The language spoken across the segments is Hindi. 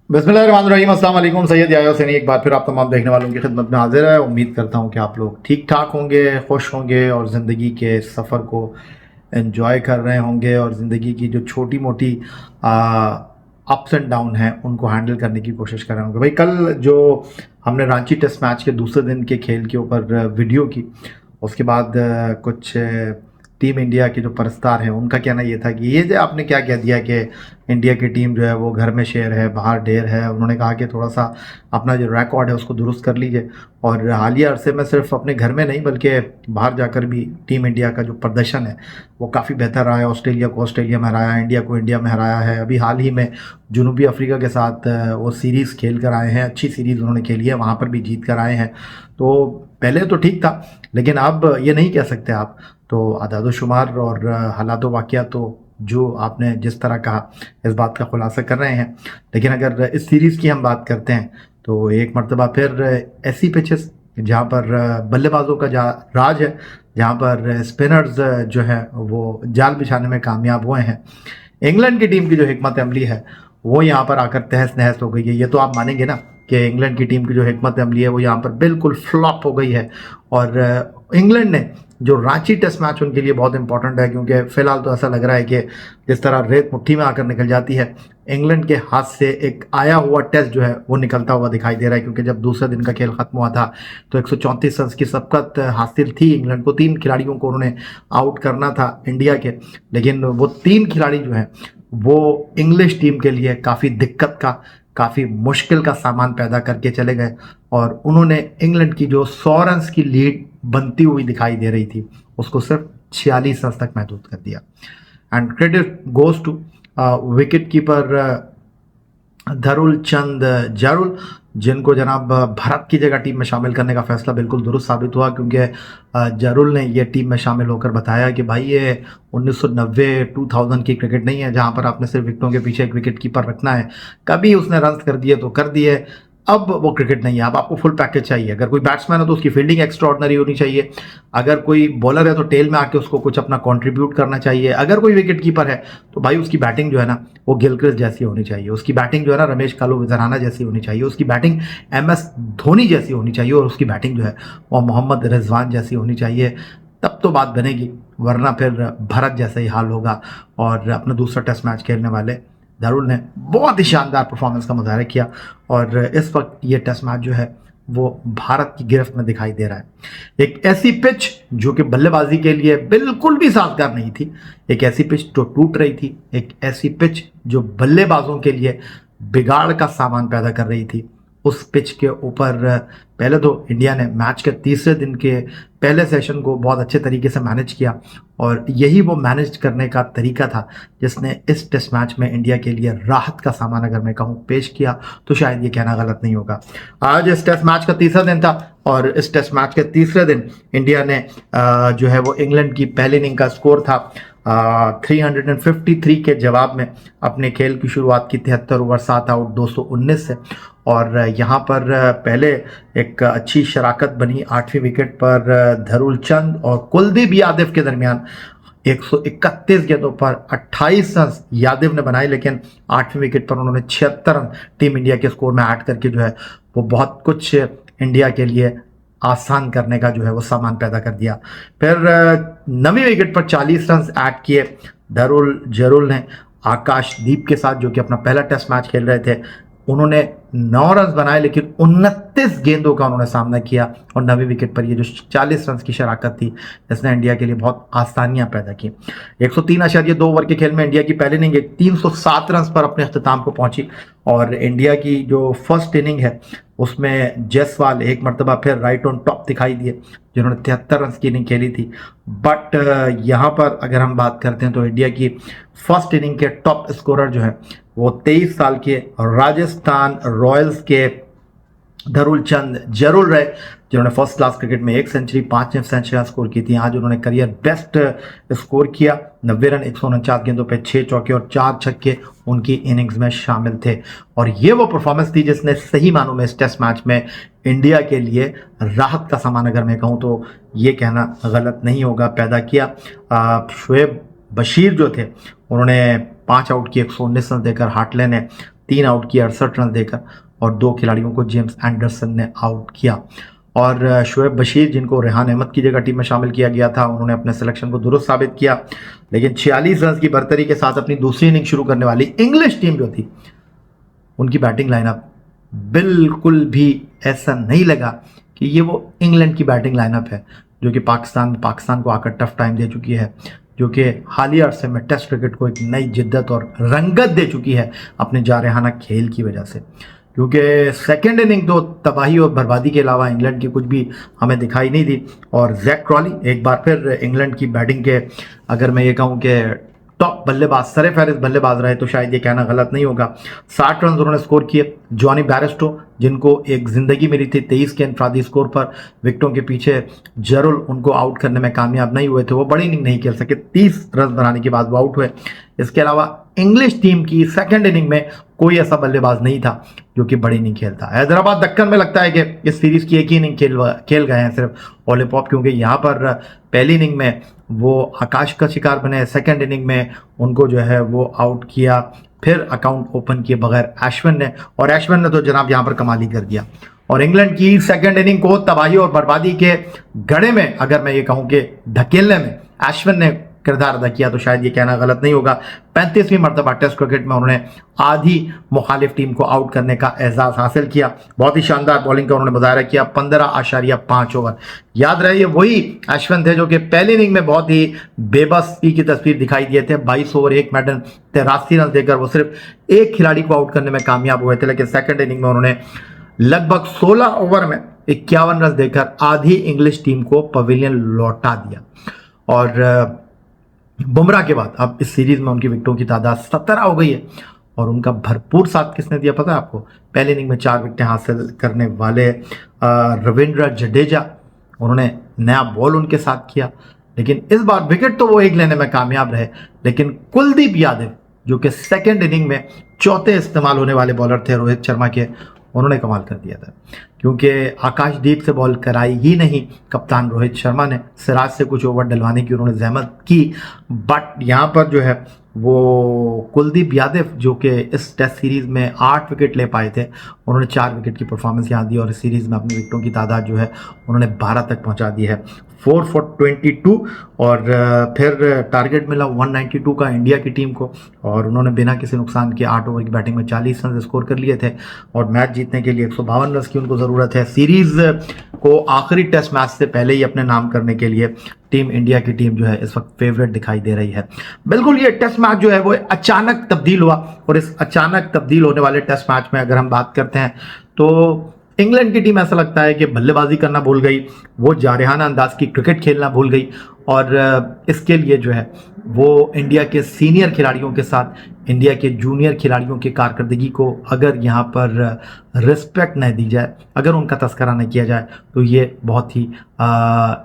बिस्मिल्लाहिर्रहमानिर्रहीम, अस्सलाम वालेकुम। सैयद याया हुसैनी एक बार फिर आप तमाम देखने वालों की खिदमत में हाजिर है। उम्मीद करता हूँ कि आप लोग ठीक ठाक होंगे, खुश होंगे और ज़िंदगी के सफ़र को एंजॉय कर रहे होंगे और ज़िंदगी की जो छोटी मोटी अप्स एंड डाउन हैं उनको हैंडल करने की कोशिश कर रहे होंगे। भाई, कल जो हमने रांची टेस्ट मैच के दूसरे दिन के खेल के ऊपर वीडियो की, उसके बाद कुछ टीम इंडिया के जो परस्तार हैं उनका कहना ये था कि ये जो आपने क्या कह दिया कि इंडिया की टीम जो है वो घर में शेर है बाहर ढेर है। उन्होंने कहा कि थोड़ा सा अपना जो रिकॉर्ड है उसको दुरुस्त कर लीजिए, और हालिया अरसे में सिर्फ अपने घर में नहीं बल्कि बाहर जाकर भी टीम इंडिया का जो प्रदर्शन है वो काफ़ी बेहतर रहा है। ऑस्ट्रेलिया को ऑस्ट्रेलिया में हराया, इंडिया को इंडिया में हराया है। अभी हाल ही में जनूबी अफ्रीका के साथ वो सीरीज़ खेल कर आए हैं, अच्छी सीरीज़ उन्होंने खेली है, वहाँ पर भी जीत कर आए हैं। तो पहले तो ठीक था, लेकिन अब ये नहीं कह सकते आप। तो अदाद-ओ-शुमार और हालात वाक़िया तो जो आपने जिस तरह कहा इस बात का खुलासा कर रहे हैं। लेकिन अगर इस सीरीज़ की हम बात करते हैं तो एक मर्तबा फिर ऐसी पिचेस जहाँ पर बल्लेबाजों का राज है, जहाँ पर स्पिनर्स जो हैं वो जाल बिछाने में कामयाब हुए हैं। इंग्लैंड की टीम की जो हिकमत अमली है वो यहाँ पर आकर तहस नहस हो गई है। ये तो आप मानेंगे ना कि इंग्लैंड की टीम की जो हिकमत अमली है वो यहाँ पर बिल्कुल फ्लॉप हो गई है। और इंग्लैंड ने जो रांची टेस्ट मैच उनके लिए बहुत इंपॉर्टेंट है, क्योंकि फिलहाल तो ऐसा लग रहा है कि जिस तरह रेत मुट्ठी में आकर निकल जाती है, इंग्लैंड के हाथ से एक आया हुआ टेस्ट जो है वो निकलता हुआ दिखाई दे रहा है। क्योंकि जब दूसरे दिन का खेल खत्म हुआ था तो 134 रन की सबकत हासिल थी इंग्लैंड को। 3 खिलाड़ियों को उन्होंने आउट करना था इंडिया के, लेकिन वो 3 खिलाड़ी जो हैं वो इंग्लिश टीम के लिए काफ़ी दिक्कत का, काफ़ी मुश्किल का सामान पैदा करके चले गए। और उन्होंने इंग्लैंड की जो 100 रन की लीड बनती हुई दिखाई दे रही थी उसको सिर्फ 46 रन तक महदूद कर दिया। And credit goes to wicket keeper धरुल चंद जारुल, जिनको जनाब भारत की जगह टीम में शामिल करने का फैसला बिल्कुल दुरुस्त साबित हुआ। क्योंकि जारुल ने ये टीम में शामिल होकर बताया कि भाई ये 1990-2000 की क्रिकेट नहीं है जहां पर आपने सिर्फ विकेटों के पीछे एक विकेट कीपर रखना है। कभी उसने रन कर दिए तो कर दिए, अब वो क्रिकेट नहीं है। अब आपको फुल पैकेज चाहिए। अगर कोई बैट्समैन है तो उसकी फील्डिंग एक्स्ट्राऑर्डिनरी होनी चाहिए, अगर कोई बॉलर है तो टेल में आके उसको कुछ अपना कंट्रीब्यूट करना चाहिए, अगर कोई विकेट कीपर है तो भाई उसकी बैटिंग जो है ना वो गिलक्रिस्ट जैसी होनी चाहिए, उसकी बैटिंग जो है ना रमेश कालू विजराना जैसी होनी चाहिए, उसकी बैटिंग MS धोनी जैसी होनी चाहिए, और उसकी बैटिंग जो है वो मोहम्मद रिजवान जैसी होनी चाहिए। तब तो बात बनेगी, वरना फिर भारत जैसा ही हाल होगा। और अपना दूसरा टेस्ट मैच खेलने वाले दारुल ने बहुत ही शानदार परफॉर्मेंस का मुजाहरा किया, और इस वक्त ये टेस्ट मैच जो है वो भारत की गिरफ्त में दिखाई दे रहा है। एक ऐसी पिच जो कि बल्लेबाजी के लिए बिल्कुल भी साजगार नहीं थी, एक ऐसी पिच जो टूट रही थी, एक ऐसी पिच जो बल्लेबाजों के लिए बिगाड़ का सामान पैदा कर रही थी। उस पिच के ऊपर पहले तो इंडिया ने मैच के तीसरे दिन के पहले सेशन को बहुत अच्छे तरीके से मैनेज किया, और यही वो मैनेज करने का तरीका था जिसने इस टेस्ट मैच में इंडिया के लिए राहत का सामान, अगर मैं कहूँ, पेश किया तो शायद ये कहना गलत नहीं होगा। आज इस टेस्ट मैच का तीसरा दिन था, और इस टेस्ट मैच के तीसरे दिन इंडिया ने जो है वो इंग्लैंड की पहली इनिंग का स्कोर था 353 के जवाब में अपने खेल की शुरुआत की 73 ओवर 7 आउट 219 से। और यहाँ पर पहले एक अच्छी शराकत बनी 8वीं विकेट पर धरुल चंद और कुलदीप यादव के दरमियान। 131 गेंदों पर 28 रन यादव ने बनाए, लेकिन 8वीं विकेट पर उन्होंने 76 रन टीम इंडिया के स्कोर में ऐड करके जो है वो बहुत कुछ इंडिया के लिए आसान करने का जो है वो सामान पैदा कर दिया। फिर 9वीं विकेट पर 40 रन ऐड किए धरुल जरुल ने आकाशदीप के साथ, जो कि अपना पहला टेस्ट मैच खेल रहे थे। उन्होंने 9 रन बनाए, लेकिन 29 गेंदों का उन्होंने सामना किया, और 9वीं विकेट पर ये जो 40 रन की शराकत थी इसने इंडिया के लिए बहुत आसानियां पैदा की। 103.2 ओवर के खेल में इंडिया की पहली इनिंग 307 रन पर अपने अख्ताम को पहुंची, और इंडिया की जो फर्स्ट इनिंग है उसमें जायसवाल एक मरतबा फिर राइट ऑन टॉप दिखाई दिए, जिन्होंने 73 रन की इनिंग खेली थी। बट यहाँ पर अगर हम बात करते हैं तो इंडिया की फर्स्ट इनिंग के टॉप स्कोरर जो है वो 23 साल के राजस्थान रॉयल्स के धरुल चंद जरुल रहे, जिन्होंने फर्स्ट क्लास क्रिकेट में 1 सेंचुरी 5 सेंचुरियां स्कोर की थी। आज उन्होंने करियर बेस्ट स्कोर किया, 90 रन 149 गेंदों पे 6 चौके और 4 छक्के उनकी इनिंग्स में शामिल थे। और ये वो परफॉर्मेंस थी जिसने सही मानों में इस टेस्ट मैच में इंडिया के लिए राहत का सामान, अगर मैं कहूँ तो ये कहना गलत नहीं होगा, पैदा किया। शोएब बशीर जो थे उन्होंने 5 आउट की 119 रन देकर हार्टलैंड ने 3 आउट किया 68 रन देकर, और 2 खिलाड़ियों को जेम्स एंडरसन ने आउट किया। और शोएब बशीर, जिनको रेहान अहमद की जगह टीम में शामिल किया गया था, उन्होंने अपने सिलेक्शन को दुरुस्त साबित किया। लेकिन 46 रन की बर्तरी के साथ अपनी दूसरी इनिंग शुरू करने वाली इंग्लिश टीम जो थी, उनकी बैटिंग लाइनअप बिल्कुल भी ऐसा नहीं लगा कि ये वो इंग्लैंड की बैटिंग लाइनअप है जो कि पाकिस्तान को आकर टफ टाइम दे चुकी है, जो कि हालिया अरसे में टेस्ट क्रिकेट को एक नई जिद्दत और रंगत दे चुकी है अपने जारहाना खेल की वजह से। क्योंकि सेकेंड इनिंग तो तबाही और बर्बादी के अलावा इंग्लैंड की कुछ भी हमें दिखाई नहीं दी। और जैक क्रॉली एक बार फिर इंग्लैंड की बैटिंग के, अगर मैं ये कहूँ कि टॉप बल्लेबाज, सरे फहरिस्त बल्लेबाज रहे तो शायद ये कहना गलत नहीं होगा। 60 रन उन्होंने स्कोर किए। जॉनी बैरिस्टो, जिनको एक जिंदगी मिली थी 23 के इंफरादी स्कोर पर, विकेटों के पीछे जरूर उनको आउट करने में कामयाब नहीं हुए थे, वो बड़ी इनिंग नहीं खेल सके, 30 रन बनाने के बाद वो आउट हुए। इसके अलावा इंग्लिश टीम की सेकंड इनिंग में कोई ऐसा बल्लेबाज नहीं था जो कि बड़ी इनिंग खेलता। हैदराबाद दक्कन में लगता है कि इस सीरीज की एक ही इनिंग खेल गए हैं सिर्फ ओली पॉप, क्योंकि यहाँ पर पहली इनिंग में वो आकाश का शिकार बने, सेकंड इनिंग में उनको जो है वो आउट किया, फिर अकाउंट ओपन किए बगैर अश्विन ने, और अश्विन ने तो जनाब यहाँ पर कमाल ही कर दिया। और इंग्लैंड की सेकंड इनिंग को तबाही और बर्बादी के गड़े में, अगर मैं ये कहूँ कि धकेलने में अश्विन ने किरदार अदा किया तो शायद ये कहना गलत नहीं होगा। 35वीं मरतबा टेस्ट क्रिकेट में उन्होंने आधी मुखालिफ टीम को आउट करने का एजाज हासिल किया। बहुत ही शानदार बॉलिंग का उन्होंने मुजाहरा किया, 15.5 ओवर। याद रहे, वही अश्विन थे जो कि पहली इनिंग में बहुत ही बेबसी की तस्वीर दिखाई दिए थे। 22 ओवर 1 मैडन 83 रन देकर वो सिर्फ एक खिलाड़ी को आउट करने में कामयाब हुए थे। लेकिन सेकेंड इनिंग में उन्होंने लगभग 16 ओवर में 51 रन देकर आधी इंग्लिश टीम को पवेलियन लौटा दिया। और बुमराह के बाद अब इस सीरीज में उनकी विकेटों की तादाद 17 हो गई है, और उनका भरपूर साथ किसने दिया पता है आपको? पहली इनिंग में 4 विकेटें हासिल करने वाले रविंद्र जडेजा, उन्होंने नया बॉल उनके साथ किया। लेकिन इस बार विकेट तो वो एक लेने में कामयाब रहे, लेकिन कुलदीप यादव, जो कि सेकेंड इनिंग में चौथे इस्तेमाल होने वाले बॉलर थे रोहित शर्मा के, उन्होंने कमाल कर दिया था। क्योंकि आकाशदीप से बॉल कराई ही नहीं कप्तान रोहित शर्मा ने, सिराज से कुछ ओवर डलवाने की उन्होंने जहमत की, बट यहाँ पर जो है वो कुलदीप यादव, जो कि इस टेस्ट सीरीज में 8 विकेट ले पाए थे, उन्होंने 4 विकेट की परफॉर्मेंस यहाँ दी और इस सीरीज में अपनी विकेटों की तादाद जो है उन्होंने 12 तक पहुँचा दी है, 4 for 22। और फिर टारगेट मिला 192 का इंडिया की टीम को, और उन्होंने बिना किसी नुकसान के 8 ओवर की बैटिंग में 40 रन स्कोर कर लिए थे, और मैच जीतने के लिए 152 रन की उनको ज़रूरत है। सीरीज को आखिरी टेस्ट मैच से पहले ही अपने नाम करने के लिए टीम इंडिया की टीम जो है इस वक्त फेवरेट दिखाई दे रही है। बिल्कुल ये टेस्ट मैच जो है वो अचानक तब्दील हुआ, और इस अचानक तब्दील होने वाले टेस्ट मैच में अगर हम बात करते हैं तो इंग्लैंड की टीम ऐसा लगता है कि बल्लेबाजी करना भूल गई, वो जारहाना अंदाज की क्रिकेट खेलना भूल गई, और इसके लिए जो है वो इंडिया के सीनियर खिलाड़ियों के साथ इंडिया के जूनियर खिलाड़ियों की कारकर्दगी को अगर यहाँ पर रिस्पेक्ट न दी जाए, अगर उनका तस्करा नहीं किया जाए, तो ये बहुत ही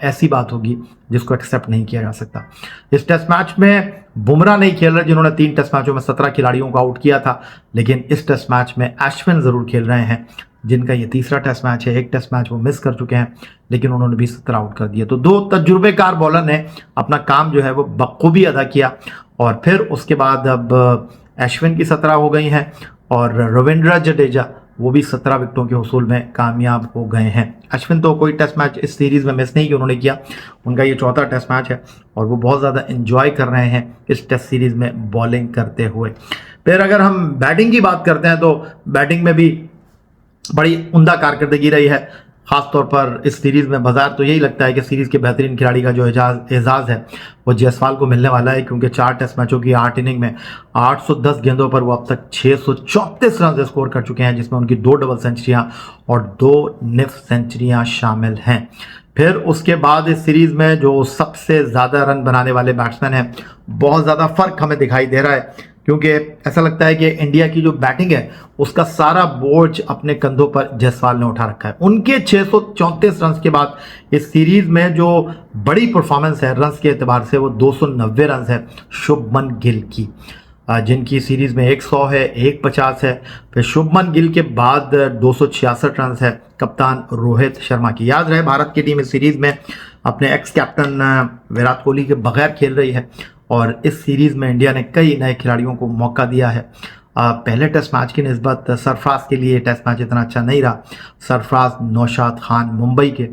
ऐसी बात होगी जिसको एक्सेप्ट नहीं किया जा सकता। इस टेस्ट मैच में बुमराह नहीं खेल रहे, जिन्होंने 3 टेस्ट मैचों में 17 खिलाड़ियों को आउट किया था, लेकिन इस टेस्ट मैच में अश्विन ज़रूर खेल रहे हैं, जिनका ये तीसरा टेस्ट मैच है। एक टेस्ट मैच वो मिस कर चुके हैं, लेकिन उन्होंने भी 17 आउट कर दिया। तो 2 तजुर्बेकार बॉलर ने अपना काम जो है वो बखूबी अदा किया, और फिर उसके बाद अब अश्विन की 17 हो गई हैं, और रविंद्र जडेजा वो भी 17 विकेटों के हसूल में कामयाब हो गए हैं। अश्विन तो कोई टेस्ट मैच इस सीरीज में मिस नहीं कि उन्होंने किया, उनका ये 4था टेस्ट मैच है, और वो बहुत ज़्यादा एंजॉय कर रहे हैं इस टेस्ट सीरीज में बॉलिंग करते हुए। फिर अगर हम बैटिंग की बात करते हैं तो बैटिंग में भी बड़ी उम्दा कारकर्दगी रही है, खासतौर पर इस सीरीज में। बाजार तो यही लगता है कि सीरीज के बेहतरीन खिलाड़ी का जो एजाज है वो जायसवाल को मिलने वाला है, क्योंकि 4 टेस्ट मैचों की 8 इनिंग में 810 गेंदों पर वो अब तक 634 रन स्कोर कर चुके हैं, जिसमें उनकी 2 डबल सेंचुरियां और 2 निफ सेंचुरियां शामिल हैं। फिर उसके बाद इस सीरीज में जो सबसे ज़्यादा रन बनाने वाले बैट्समैन हैं, बहुत ज़्यादा फर्क हमें दिखाई दे रहा है, क्योंकि ऐसा लगता है कि इंडिया की जो बैटिंग है उसका सारा बोझ अपने कंधों पर जायसवाल ने उठा रखा है। उनके 634 रन के बाद इस सीरीज में जो बड़ी परफॉर्मेंस है रन्स के एतबार से, वो 290 रन है शुभमन गिल की, जिनकी सीरीज में 100 है, 150 है। फिर शुभमन गिल के बाद 266 रन है कप्तान रोहित शर्मा की। याद रहे, भारत की टीम इस सीरीज में अपने एक्स कैप्टन विराट कोहली के बगैर खेल रही है, और इस सीरीज में इंडिया ने कई नए खिलाड़ियों को मौका दिया है, पहले टेस्ट मैच की निस्बत सरफराज के लिए टेस्ट मैच इतना अच्छा नहीं रहा। सरफराज नौशाद खान मुंबई के,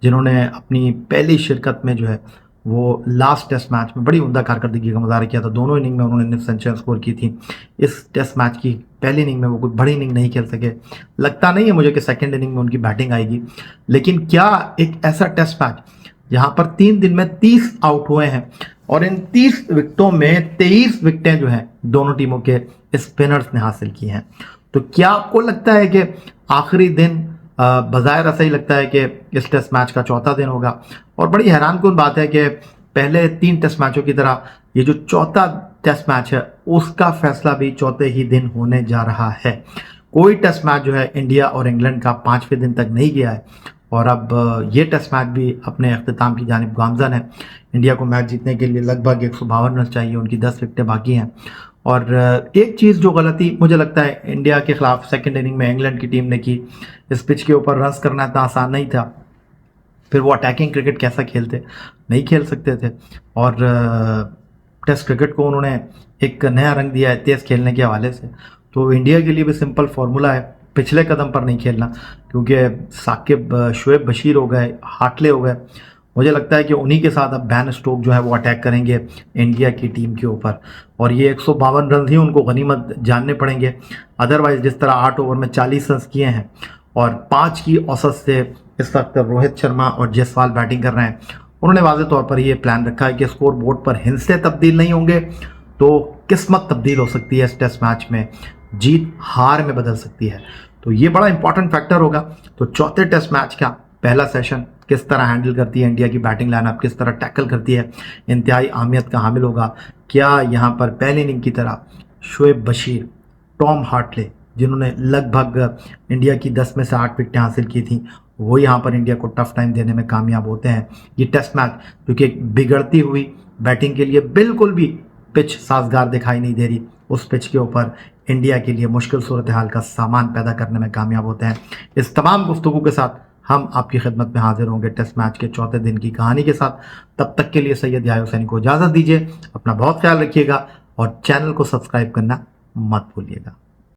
जिन्होंने अपनी पहली शिरकत में जो है वो लास्ट टेस्ट मैच में बड़ी उम्दा कारकर्दगी का मुजाहरा किया था। दोनों इनिंग में उन्होंने सेंचुरी स्कोर की थी। इस टेस्ट मैच की पहली इनिंग में वो कोई बड़ी इनिंग नहीं खेल सके। लगता नहीं है मुझे कि सेकंड इनिंग में उनकी बैटिंग आएगी। लेकिन क्या एक ऐसा टेस्ट मैच जहां पर 3 दिन में 30 आउट हुए हैं और इन 30 विकेटों में 23 विकेटें जो हैं दोनों टीमों के स्पिनर्स ने हासिल की हैं, तो क्या आपको लगता है कि आखिरी दिन बज़ाहिर ऐसा ही लगता है कि इस टेस्ट मैच का चौथा दिन होगा? और बड़ी हैरानकुन बात है कि पहले 3 टेस्ट मैचों की तरह ये जो चौथा टेस्ट मैच है उसका फैसला भी चौथे ही दिन होने जा रहा है। कोई टेस्ट मैच जो है इंडिया और इंग्लैंड का 5वें दिन तक नहीं गया है और अब ये टेस्ट मैच भी अपने अख्तिताम की जानिब गामज़न है। इंडिया को मैच जीतने के लिए लगभग 152 रन चाहिए, उनकी 10 विकेटें बाकी हैं। और एक चीज़ जो गलती मुझे लगता है इंडिया के खिलाफ सेकंड इनिंग में इंग्लैंड की टीम ने की, इस पिच के ऊपर रन्स करना इतना आसान नहीं था। फिर वो अटैकिंग क्रिकेट कैसा खेलते, नहीं खेल सकते थे। और टेस्ट क्रिकेट को उन्होंने एक नया रंग दिया है तेज़ खेलने के हवाले से। तो इंडिया के लिए भी सिंपल फार्मूला है, पिछले कदम पर नहीं खेलना, क्योंकि साकिब शुएब बशीर हो गए, हाटले हो गए। मुझे लगता है कि उन्हीं के साथ अब बैन स्टोक जो है वो अटैक करेंगे इंडिया की टीम के ऊपर और ये 152 रन ही उनको गनीमत जानने पड़ेंगे। अदरवाइज जिस तरह 8 ओवर में 40 रन किए हैं और 5 की औसत से इस वक्त रोहित शर्मा और जायसवाल बैटिंग कर रहे हैं, उन्होंने वाज़ेह तौर पर ये प्लान रखा है कि स्कोर बोर्ड पर हिंसे तब्दील नहीं होंगे तो किस्मत तब्दील हो सकती है। इस टेस्ट मैच में जीत हार में बदल सकती है, तो ये बड़ा इंपॉर्टेंट फैक्टर होगा। तो चौथे टेस्ट मैच का पहला सेशन किस तरह हैंडल करती है इंडिया की बैटिंग लाइनअप, किस तरह टैकल करती है, इंतहाई अहमियत का हामिल होगा। क्या यहाँ पर पहली इनिंग की तरह शुएब बशीर, टॉम हार्टले, जिन्होंने लगभग इंडिया की 10 में से 8 विकेटें हासिल की थी, वो यहाँ पर इंडिया को टफ टाइम देने में कामयाब होते हैं। ये टेस्ट मैच क्योंकि एक बिगड़ती हुई बैटिंग के लिए बिल्कुल भी पिच साजगार दिखाई नहीं दे रही, उस पिच के ऊपर इंडिया के लिए मुश्किल सूरत हाल का सामान पैदा करने में कामयाब होते हैं। इस तमाम गुफ्तगू के साथ हम आपकी खिदमत में हाजिर होंगे टेस्ट मैच के चौथे दिन की कहानी के साथ। तब तक के लिए सैयद याह्या हुसैनी को इजाज़त दीजिए। अपना बहुत ख्याल रखिएगा और चैनल को सब्सक्राइब करना मत भूलिएगा।